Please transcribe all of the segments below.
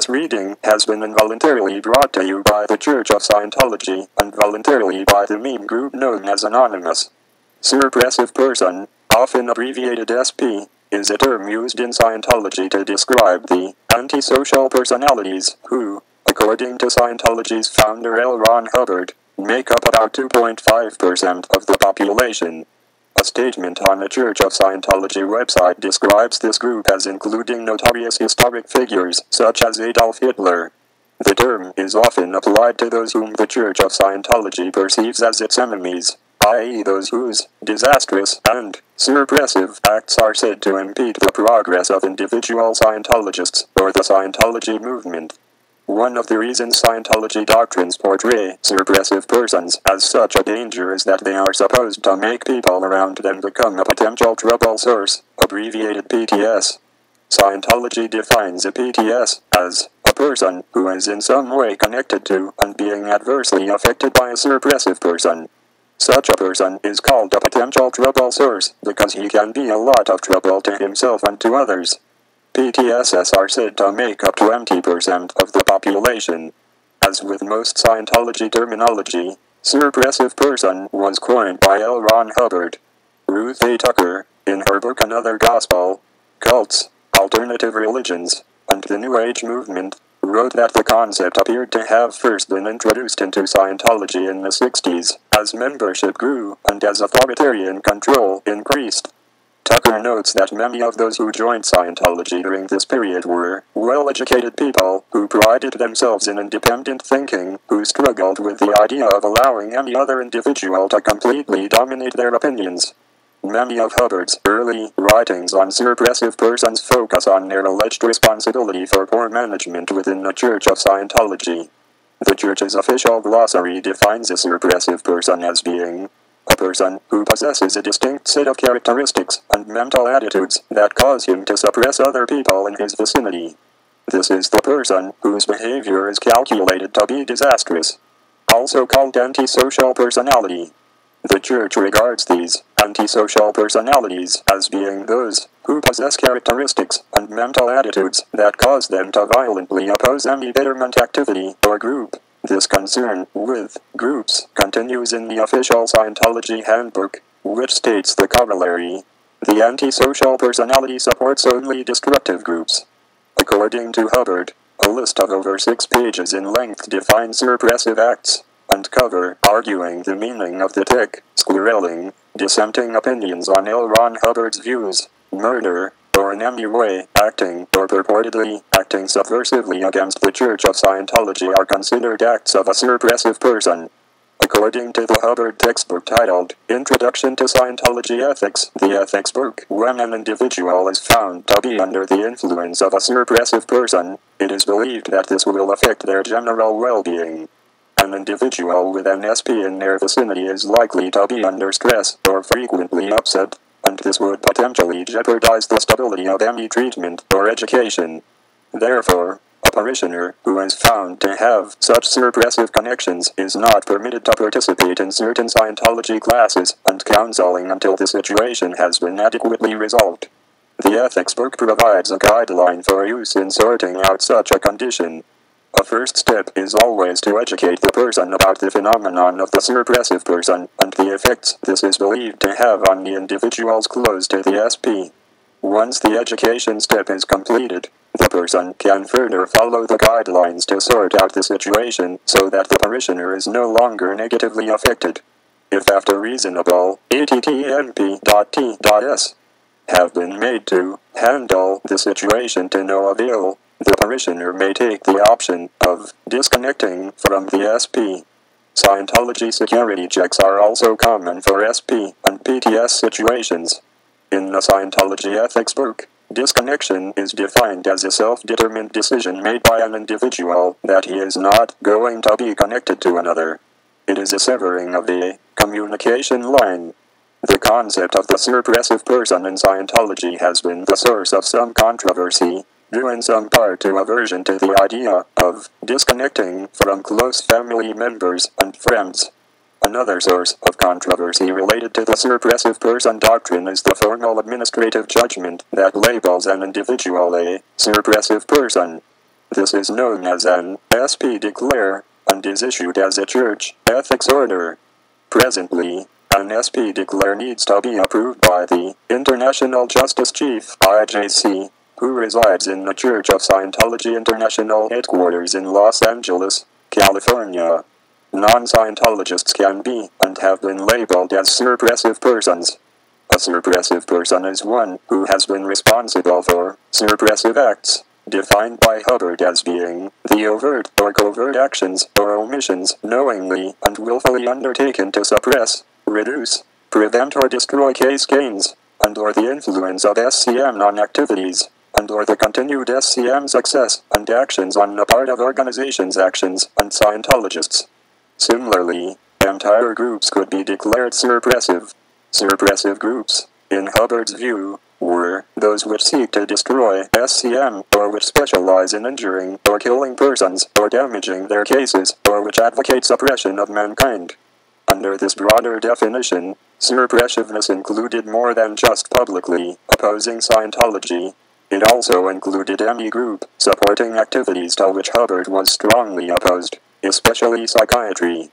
This reading has been involuntarily brought to you by the Church of Scientology, and voluntarily by the meme group known as Anonymous. Suppressive person, often abbreviated SP, is a term used in Scientology to describe the antisocial personalities who, according to Scientology's founder L. Ron Hubbard, make up about 2.5% of the population. A statement on the Church of Scientology website describes this group as including notorious historic figures such as Adolf Hitler. The term is often applied to those whom the Church of Scientology perceives as its enemies, i.e. those whose disastrous and suppressive acts are said to impede the progress of individual Scientologists or the Scientology movement. One of the reasons Scientology doctrines portray suppressive persons as such a danger is that they are supposed to make people around them become a potential trouble source, abbreviated PTS. Scientology defines a PTS as a person who is in some way connected to and being adversely affected by a suppressive person. Such a person is called a potential trouble source because he can be a lot of trouble to himself and to others. PTSs are said to make up 20% of the population. As with most Scientology terminology, suppressive person was coined by L. Ron Hubbard. Ruth A. Tucker, in her book Another Gospel, Cults, Alternative Religions, and the New Age Movement, wrote that the concept appeared to have first been introduced into Scientology in the 60s, as membership grew and as authoritarian control increased. Tucker notes that many of those who joined Scientology during this period were well-educated people who prided themselves in independent thinking, who struggled with the idea of allowing any other individual to completely dominate their opinions. Many of Hubbard's early writings on suppressive persons focus on their alleged responsibility for poor management within the Church of Scientology. The Church's official glossary defines a suppressive person as being a person who possesses a distinct set of characteristics and mental attitudes that cause him to suppress other people in his vicinity. This is the person whose behavior is calculated to be disastrous, also called antisocial personality. The Church regards these antisocial personalities as being those who possess characteristics and mental attitudes that cause them to violently oppose any betterment activity or group. This concern with groups continues in the official Scientology handbook, which states the corollary. The antisocial personality supports only destructive groups. According to Hubbard, a list of over 6 pages in length defines suppressive acts, and cover arguing the meaning of the tick, squirreling, dissenting opinions on L. Ron Hubbard's views, murder, or in any way acting or purportedly acting subversively against the Church of Scientology are considered acts of a suppressive person. According to the Hubbard textbook titled Introduction to Scientology Ethics, the ethics book, when an individual is found to be under the influence of a suppressive person, it is believed that this will affect their general well-being. An individual with an SP in their vicinity is likely to be under stress or frequently upset, and this would potentially jeopardize the stability of any treatment or education. Therefore, a parishioner who is found to have such suppressive connections is not permitted to participate in certain Scientology classes and counseling until the situation has been adequately resolved. The ethics book provides a guideline for use in sorting out such a condition. A first step is always to educate the person about the phenomenon of the suppressive person and the effects this is believed to have on the individuals close to the SP. Once the education step is completed, the person can further follow the guidelines to sort out the situation so that the parishioner is no longer negatively affected. If after reasonable attmp.t.s have been made to handle the situation to no avail, the parishioner may take the option of disconnecting from the SP. Scientology security checks are also common for SP and PTS situations. In the Scientology ethics book, disconnection is defined as a self-determined decision made by an individual that he is not going to be connected to another. It is a severing of the communication line. The concept of the suppressive person in Scientology has been the source of some controversy, due in some part to aversion to the idea of disconnecting from close family members and friends. Another source of controversy related to the suppressive person doctrine is the formal administrative judgment that labels an individual a suppressive person. This is known as an SP Declare, and is issued as a church ethics order. Presently, an SP Declare needs to be approved by the International Justice Chief, IJC, who resides in the Church of Scientology International Headquarters in Los Angeles, California. Non-Scientologists can be, and have been labeled as suppressive persons. A suppressive person is one who has been responsible for suppressive acts, defined by Hubbard as being the overt or covert actions or omissions knowingly and willfully undertaken to suppress, reduce, prevent or destroy case gains, and or the influence of SCM non-activities, and or the continued SCM success and actions on the part of organizations' actions and Scientologists. Similarly, entire groups could be declared suppressive. Suppressive groups, in Hubbard's view, were those which seek to destroy SCM, or which specialize in injuring or killing persons or damaging their cases, or which advocate suppression of mankind. Under this broader definition, suppressiveness included more than just publicly opposing Scientology. It also included any group supporting activities to which Hubbard was strongly opposed, especially psychiatry.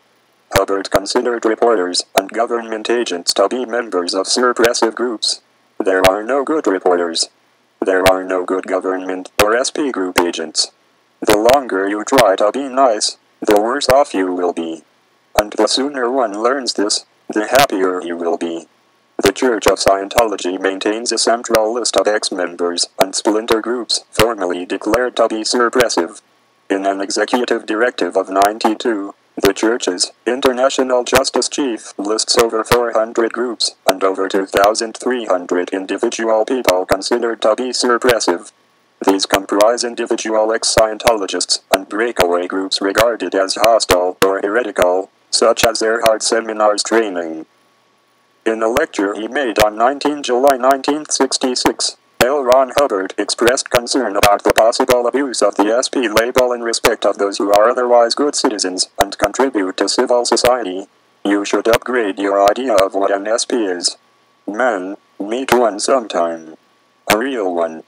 Hubbard considered reporters and government agents to be members of suppressive groups. There are no good reporters. There are no good government or SP group agents. The longer you try to be nice, the worse off you will be. And the sooner one learns this, the happier he will be. The Church of Scientology maintains a central list of ex-members and splinter groups formally declared to be suppressive. In an executive directive of '92, the Church's International Justice Chief lists over 400 groups and over 2,300 individual people considered to be suppressive. These comprise individual ex-Scientologists and breakaway groups regarded as hostile or heretical, such as Erhard Seminars training. In a lecture he made on 19 July 1966, L. Ron Hubbard expressed concern about the possible abuse of the SP label in respect of those who are otherwise good citizens and contribute to civil society. You should upgrade your idea of what an SP is. Man, meet one sometime. A real one.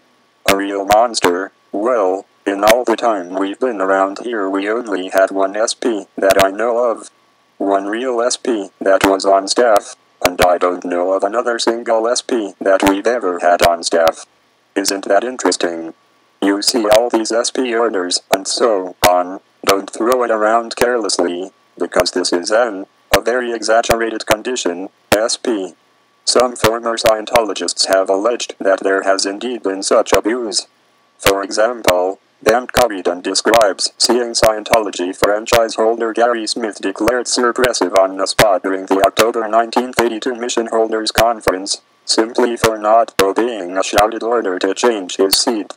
A real monster. Well, in all the time we've been around here we only had one SP that I know of. One real SP that was on staff. And I don't know of another single SP that we've ever had on staff. Isn't that interesting? You see all these SP orders, and so on. Don't throw it around carelessly, because this is a very exaggerated condition, SP. Some former Scientologists have alleged that there has indeed been such abuse. For example, Dan Corridan describes seeing Scientology franchise holder Gary Smith declared suppressive on the spot during the October 1982 Mission Holders Conference, simply for not obeying a shouted order to change his seat.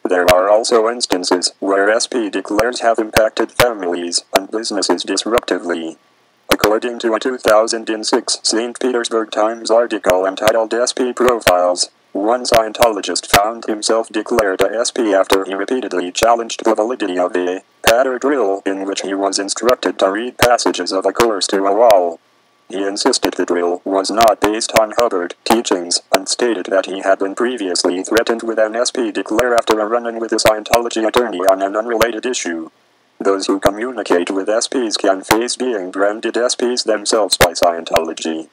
There are also instances where SP declares have impacted families and businesses disruptively. According to a 2006 St. Petersburg Times article entitled SP Profiles, one Scientologist found himself declared a SP after he repeatedly challenged the validity of a patter drill in which he was instructed to read passages of a course to a wall. He insisted the drill was not based on Hubbard teachings and stated that he had been previously threatened with an SP declare after a run-in with a Scientology attorney on an unrelated issue. Those who communicate with SPs can face being branded SPs themselves by Scientology.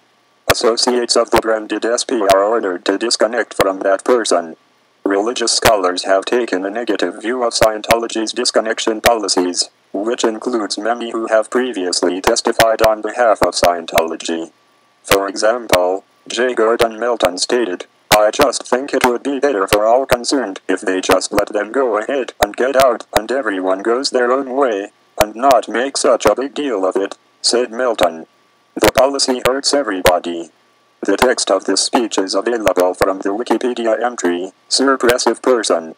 Associates of the branded SP are ordered to disconnect from that person. Religious scholars have taken a negative view of Scientology's disconnection policies, which includes many who have previously testified on behalf of Scientology. For example, J. Gordon Milton stated, "I just think it would be better for all concerned if they just let them go ahead and get out and everyone goes their own way, and not make such a big deal of it," said Milton. The policy hurts everybody. The text of this speech is available from the Wikipedia entry, Suppressive Person.